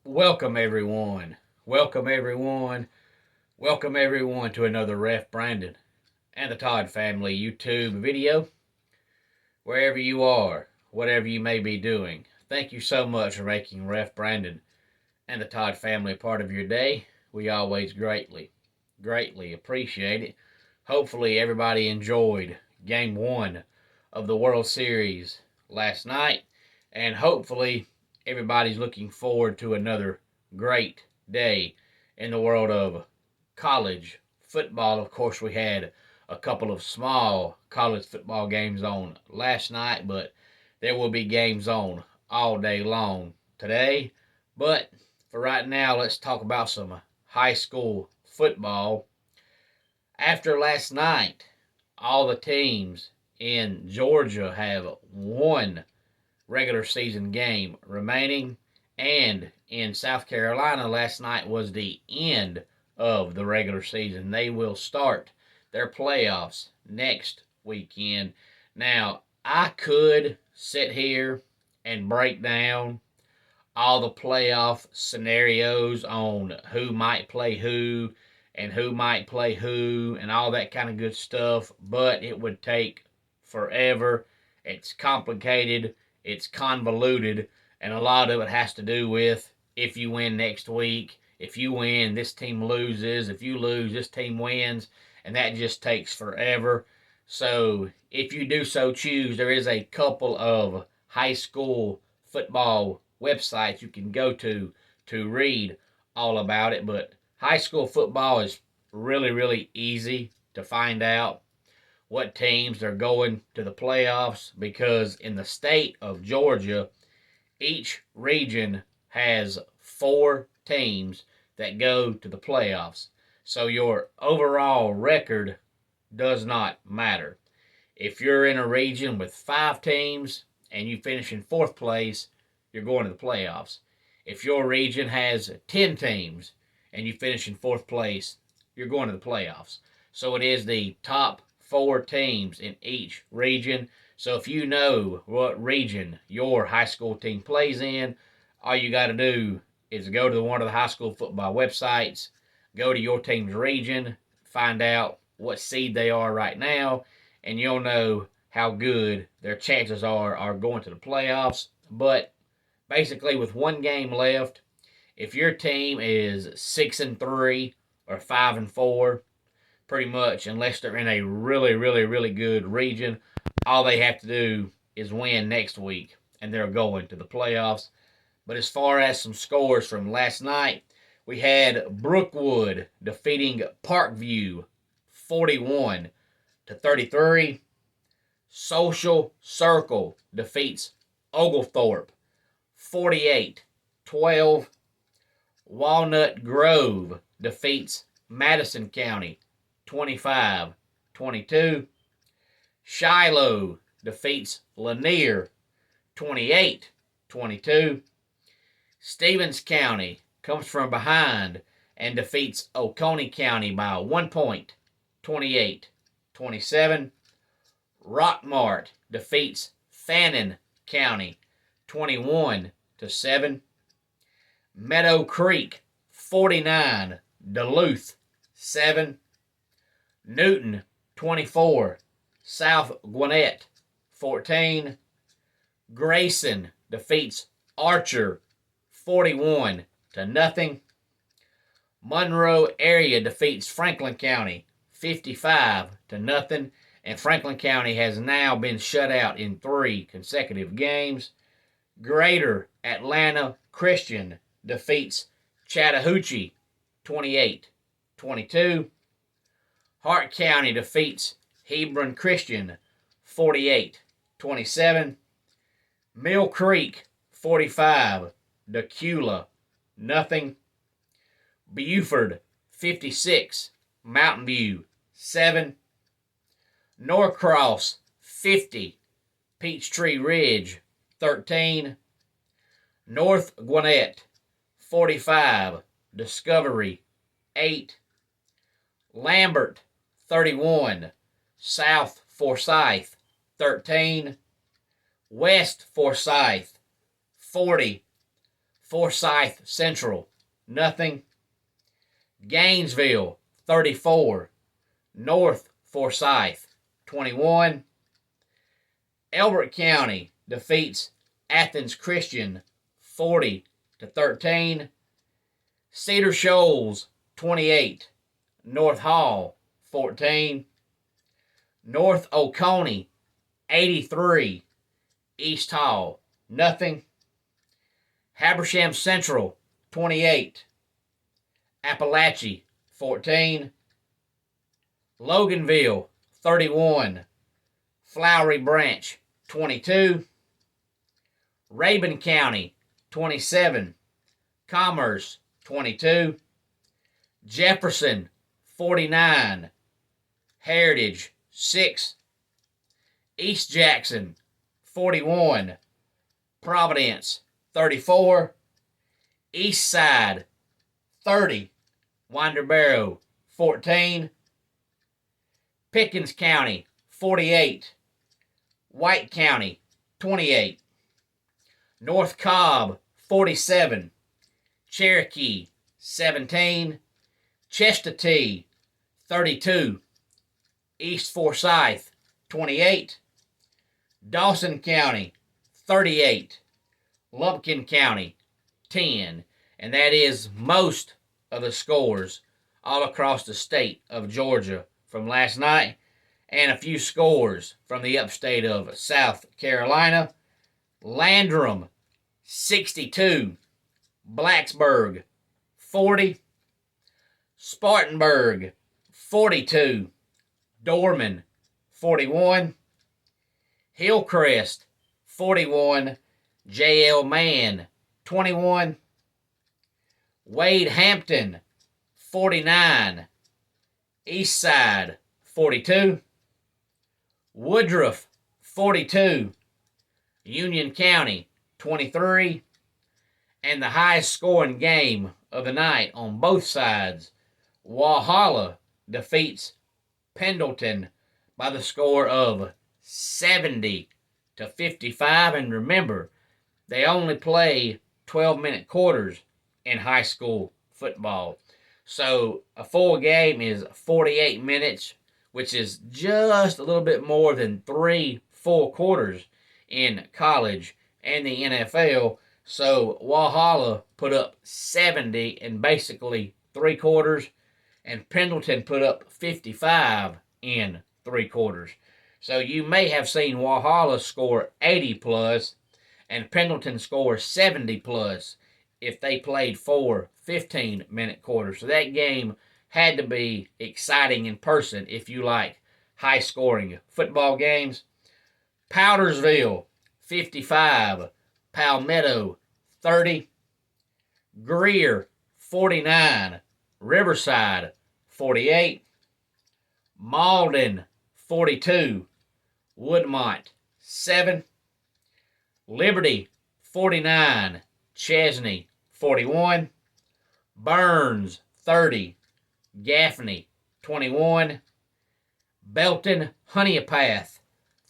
Welcome everyone. Welcome everyone. Welcome everyone to another Ref Brandon and the Todd family YouTube video. Wherever you are, whatever you may be doing, thank you so much for making Ref Brandon and the Todd family a part of your day. We always greatly appreciate it. Hopefully everybody enjoyed game 1 of the World Series last night, and hopefully everybody's looking forward to another great day in the world of college football. Of course, we had a couple of small college football games on last night, but there will be games on all day long today. But for right now, let's talk about some high school football. After last night, all the teams in Georgia have one regular season game remaining, and in South Carolina, last night was the end of the regular season. They will start their playoffs next weekend. Now, I could sit here and break down all the playoff scenarios on who might play who and who might play who and all that kind of good stuff, but it would take forever. It's complicated, it's convoluted, and a lot of it has to do with if you win next week. If you win, this team loses. If you lose, this team wins, and that just takes forever. So, if you do so choose, there is a couple of high school football websites you can go to read all about it. But high school football is really easy to find out what teams are going to the playoffs, because in the state of Georgia, each region has 4 teams that go to the playoffs. So your overall record does not matter. If you're in a region with 5 teams and you finish in 4th place, you're going to the playoffs. If your region has 10 teams and you finish in 4th place, you're going to the playoffs. So it is the top 4 teams in each region. So if you know what region your high school team plays in, all you got to do is go to one of the high school football websites, go to your team's region, find out what seed they are right now, and you'll know how good their chances are going to the playoffs. But basically, with one game left, if your team is 6-3 or 5-4, pretty much, unless they're in a really good region, all they have to do is win next week, and they're going to the playoffs. But as far as some scores from last night, we had Brookwood defeating Parkview 41-33. Social Circle defeats Oglethorpe 48-12. Walnut Grove defeats Madison County 25-22. Shiloh defeats Lanier 28-22. Stevens County comes from behind and defeats Oconee County by 1 point, 28-27. Rockmart defeats Fannin County 21-7. Meadow Creek 49, Duluth 7. Newton 24, South Gwinnett 14. Grayson defeats Archer 41-0. Monroe area defeats Franklin County 55-0, and Franklin County has now been shut out in 3 consecutive games. Greater Atlanta Christian defeats Chattahoochee 28-22. Hart County defeats Hebron Christian 48-27. Mill Creek 45, Decula 0. Buford 56, Mountain View 7. Norcross 50, Peachtree Ridge 13. North Gwinnett 45, Discovery 8. Lambert 31, South Forsyth 13. West Forsyth 40, Forsyth Central, nothing. Gainesville, 34. North Forsyth, 21. Elbert County defeats Athens Christian, 40-13. Cedar Shoals, 28. North Hall, 14. North Oconee, 83. East Hall, nothing. Habersham Central, 28. Appalachia, 14. Loganville, 31. Flowery Branch, 22. Rabun County, 27. Commerce, 22. Jefferson, 49. Heritage, 6. East Jackson, 41. Providence, 34. East Side, 30. Winder Barrow, 14. Pickens County, 48. White County, 28. North Cobb, 47. Cherokee, 17. Chestatee, 32. East Forsyth, 28. Dawson County, 38. Lumpkin County, 10. And that is most of the scores all across the state of Georgia from last night, and a few scores from the upstate of South Carolina. Landrum, 62. Blacksburg, 40. Spartanburg, 42. Dorman, 41. Hillcrest, 41. J.L. Mann, 21. Wade Hampton, 49. Eastside, 42. Woodruff, 42. Union County, 23. And the highest scoring game of the night on both sides, Walhalla defeats Pendleton by the score of 70-55. And remember, they only play 12-minute quarters in high school football. So a full game is 48 minutes, which is just a little bit more than 3 full quarters in college and the NFL. So Walhalla put up 70 in basically 3 quarters, and Pendleton put up 55 in 3 quarters. So you may have seen Walhalla score 80 plus and Pendleton score 70 plus if they played 4 15-minute quarters. So that game had to be exciting in person if you like high-scoring football games. Powdersville, 55. Palmetto, 30. Greer, 49. Riverside, 48. Malden, 42. Woodmont, 7. Liberty, 49. Chesney, 41. Burns, 30. Gaffney, 21. Belton Honeypath,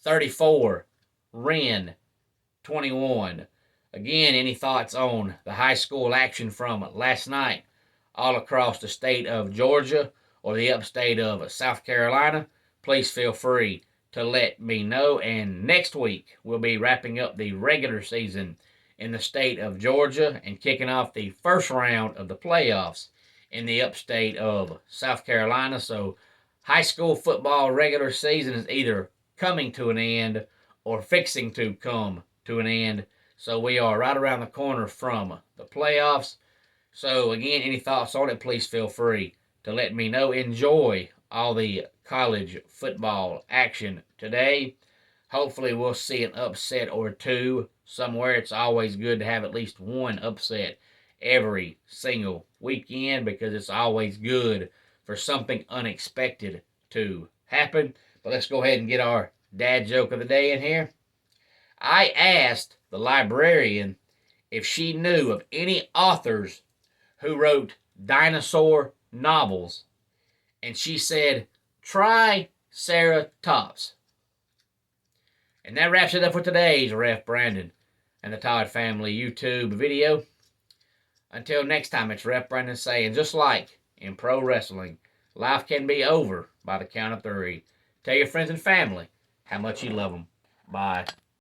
34. Wren, 21. Again, any thoughts on the high school action from last night all across the state of Georgia or the upstate of South Carolina? Please feel free to let me know. And next week, we'll be wrapping up the regular season in the state of Georgia and kicking off the first round of the playoffs in the upstate of South Carolina. So high school football regular season is either coming to an end or fixing to come to an end. So we are right around the corner from the playoffs. So again, any thoughts on it, please feel free to let me know. Enjoy all the college football action today. Hopefully we'll see an upset or two somewhere. It's always good to have at least one upset every single weekend because it's always good for something unexpected to happen. But let's go ahead and get our dad joke of the day in here. I asked the librarian if she knew of any authors who wrote dinosaur novels, and she said, try Sarah Tops. And that wraps it up for today's Ref Brandon and the Todd Family YouTube video. Until next time, it's Ref Brandon saying, just like in pro wrestling, life can be over by the count of 3. Tell your friends and family how much you love them. Bye.